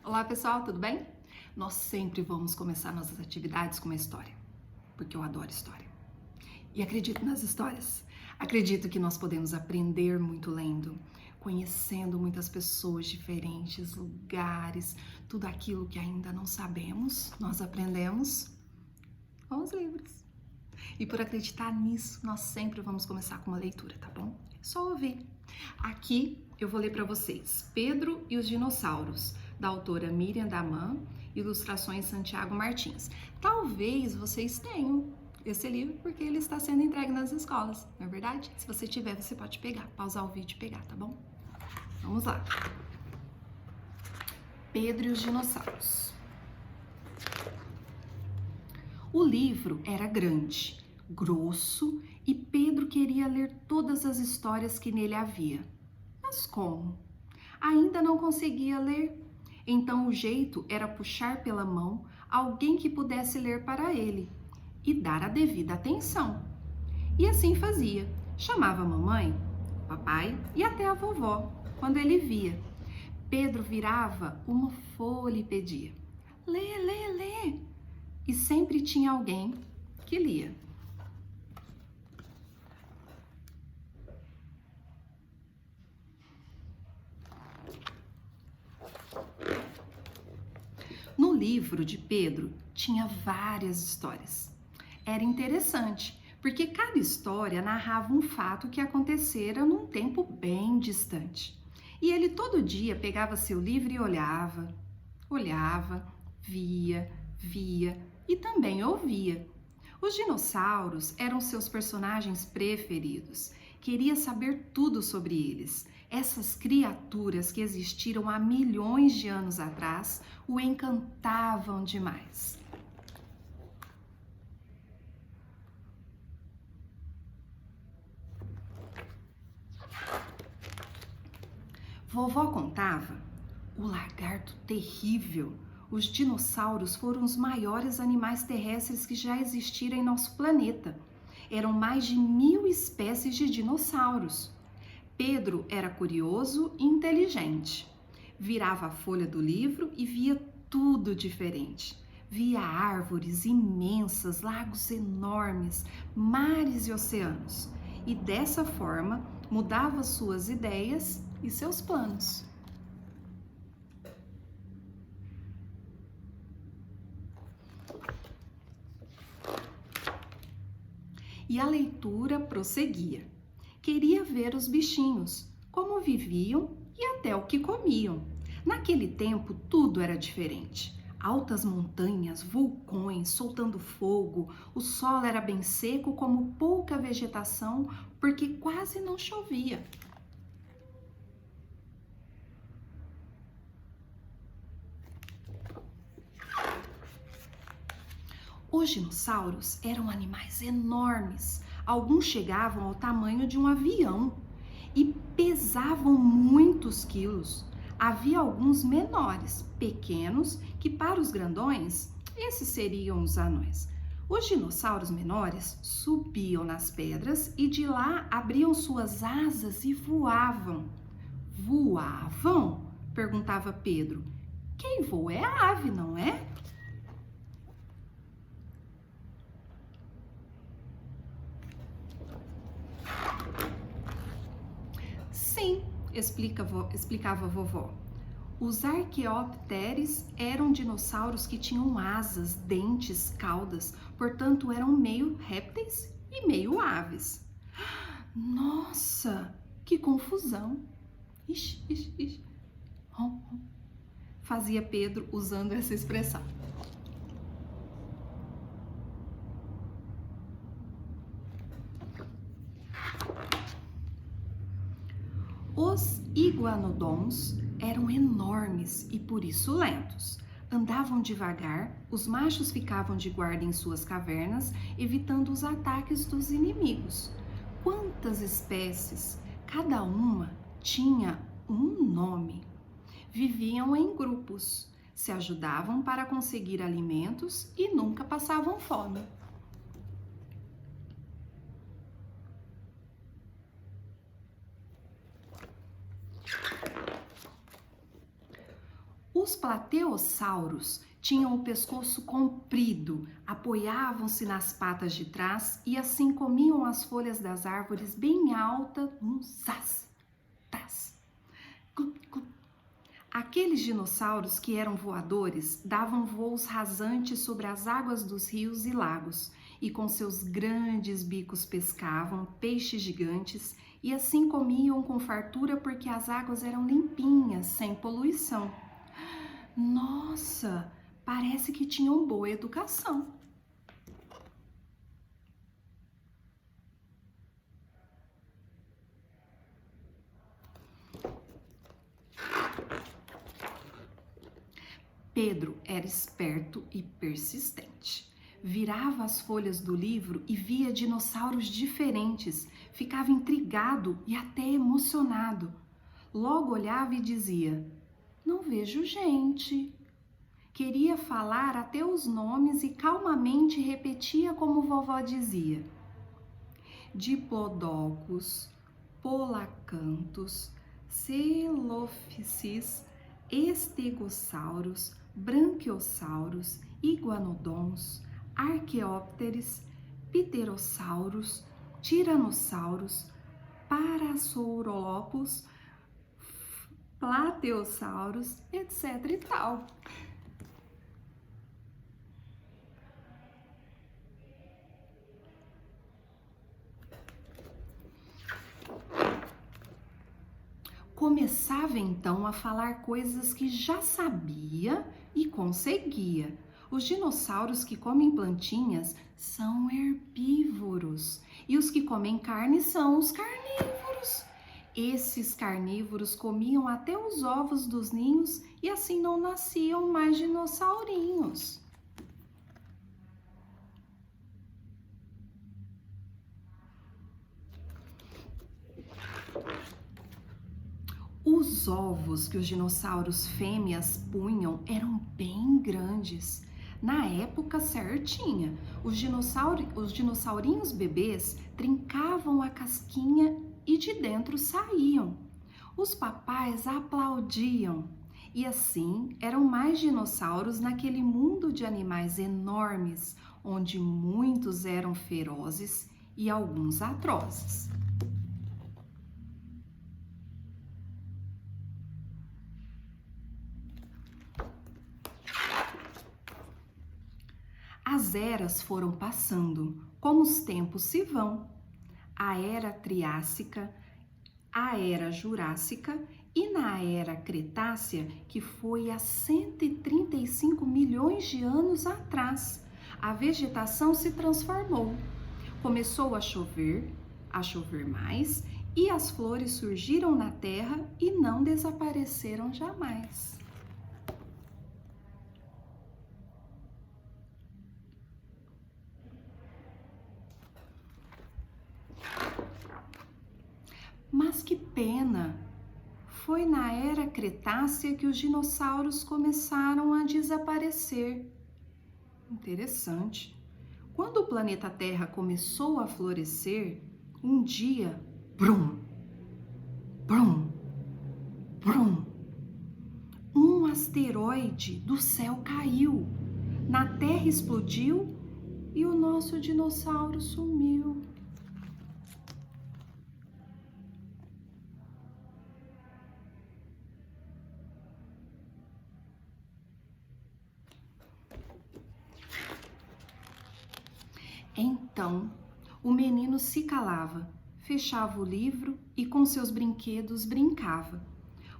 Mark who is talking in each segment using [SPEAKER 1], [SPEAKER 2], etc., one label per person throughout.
[SPEAKER 1] Olá pessoal, tudo bem? Nós sempre vamos começar nossas atividades com uma história, porque eu adoro história. E acredito nas histórias. Acredito que nós podemos aprender muito lendo, conhecendo muitas pessoas diferentes, lugares, tudo aquilo que ainda não sabemos, nós aprendemos com os livros. E por acreditar nisso, nós sempre vamos começar com uma leitura, tá bom? É só ouvir. Aqui eu vou ler para vocês Pedro e os Dinossauros, da autora Miriam Daman, ilustrações Santiago Martins. Talvez vocês tenham esse livro porque ele está sendo entregue nas escolas, não é verdade? Se você tiver, você pode pegar, pausar o vídeo e pegar, tá bom? Vamos lá. Pedro e os Dinossauros. O livro era grande, grosso, e Pedro queria ler todas as histórias que nele havia. Mas como? Ainda não conseguia ler. Então o jeito era puxar pela mão alguém que pudesse ler para ele e dar a devida atenção. E assim fazia. Chamava a mamãe, papai e até a vovó, quando ele via. Pedro virava uma folha e pedia: lê, lê, lê. E sempre tinha alguém que lia. No livro de Pedro tinha várias histórias. Era interessante, porque cada história narrava um fato que acontecera num tempo bem distante. E ele todo dia pegava seu livro e olhava, via e também ouvia. Os dinossauros eram seus personagens preferidos. Queria saber tudo sobre eles. Essas criaturas que existiram há milhões de anos atrás o encantavam demais. Vovó contava o lagarto terrível. Os dinossauros foram os maiores animais terrestres que já existiram em nosso planeta. Eram mais de 1000 espécies de dinossauros. Pedro era curioso e inteligente. Virava a folha do livro e via tudo diferente. Via árvores imensas, lagos enormes, mares e oceanos. E dessa forma mudava suas ideias e seus planos. E a leitura prosseguia. Queria ver os bichinhos, como viviam e até o que comiam. Naquele tempo tudo era diferente. Altas montanhas, vulcões soltando fogo, o solo era bem seco, como pouca vegetação, porque quase não chovia. Os dinossauros eram animais enormes. Alguns chegavam ao tamanho de um avião e pesavam muitos quilos. Havia alguns menores, pequenos, que para os grandões, esses seriam os anões. Os dinossauros menores subiam nas pedras e de lá abriam suas asas e voavam. Voavam? Perguntava Pedro. Quem voa é a ave, não é? Sim, explicava a vovó. Os arqueópteres eram dinossauros que tinham asas, dentes, caudas, portanto eram meio répteis e meio aves. Nossa, que confusão! Ixi, ixi, ixi. Rom, rom. Fazia Pedro usando essa expressão. Os iguanodons eram enormes e por isso lentos. Andavam devagar, os machos ficavam de guarda em suas cavernas, evitando os ataques dos inimigos. Quantas espécies! Cada uma tinha um nome. Viviam em grupos, se ajudavam para conseguir alimentos e nunca passavam fome. Os plateussauros tinham o pescoço comprido, apoiavam-se nas patas de trás e assim comiam as folhas das árvores bem alta, zás, tás, clup, clup. Aqueles dinossauros que eram voadores davam voos rasantes sobre as águas dos rios e lagos e com seus grandes bicos pescavam peixes gigantes e assim comiam com fartura porque as águas eram limpinhas, sem poluição. Nossa, parece que tinham boa educação. Pedro era esperto e persistente. Virava as folhas do livro e via dinossauros diferentes, ficava intrigado e até emocionado. Logo olhava e dizia: "Não vejo gente." Queria falar até os nomes e calmamente repetia como vovó dizia: Diplodocus, Polacanthus, Celophysis, Stegosaurus, Branquiosaurus, Iguanodons, Archaeopteris, Pterosaurus, Tyrannosaurus, Parasaurolophus, Plateosaurus, etc e tal. Começava então a falar coisas que já sabia e conseguia. Os dinossauros que comem plantinhas são herbívoros e os que comem carne são os carnívoros. Esses carnívoros comiam até os ovos dos ninhos e assim não nasciam mais dinossaurinhos. Os ovos que os dinossauros fêmeas punham eram bem grandes. Na época certinha, os dinossaurinhos bebês trincavam a casquinha e de dentro saíam. Os papais aplaudiam. E assim eram mais dinossauros naquele mundo de animais enormes, onde muitos eram ferozes e alguns atrozes. As eras foram passando, como os tempos se vão. A Era Triássica, a Era Jurássica e na Era Cretácea, que foi há 135 milhões de anos atrás, a vegetação se transformou. Começou a chover mais, e as flores surgiram na terra e não desapareceram jamais. Mas que pena! Foi na Era Cretácea que os dinossauros começaram a desaparecer. Interessante. Quando o planeta Terra começou a florescer, um dia, brum, brum, brum, um asteroide do céu caiu, na Terra explodiu e o nosso dinossauro sumiu. Então, o menino se calava, fechava o livro e com seus brinquedos brincava.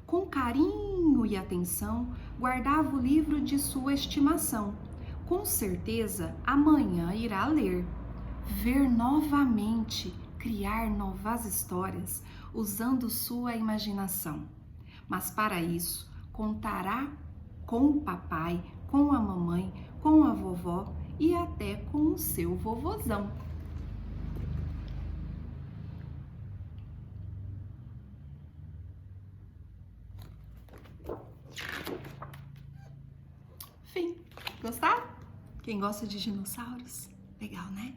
[SPEAKER 1] Com carinho e atenção, guardava o livro de sua estimação. Com certeza, amanhã irá ler, ver novamente, criar novas histórias, usando sua imaginação. Mas para isso, contará com o papai, com a mamãe, com a vovó e até com o seu vovozão. Fim. Gostaram? Quem gosta de dinossauros? Legal, né?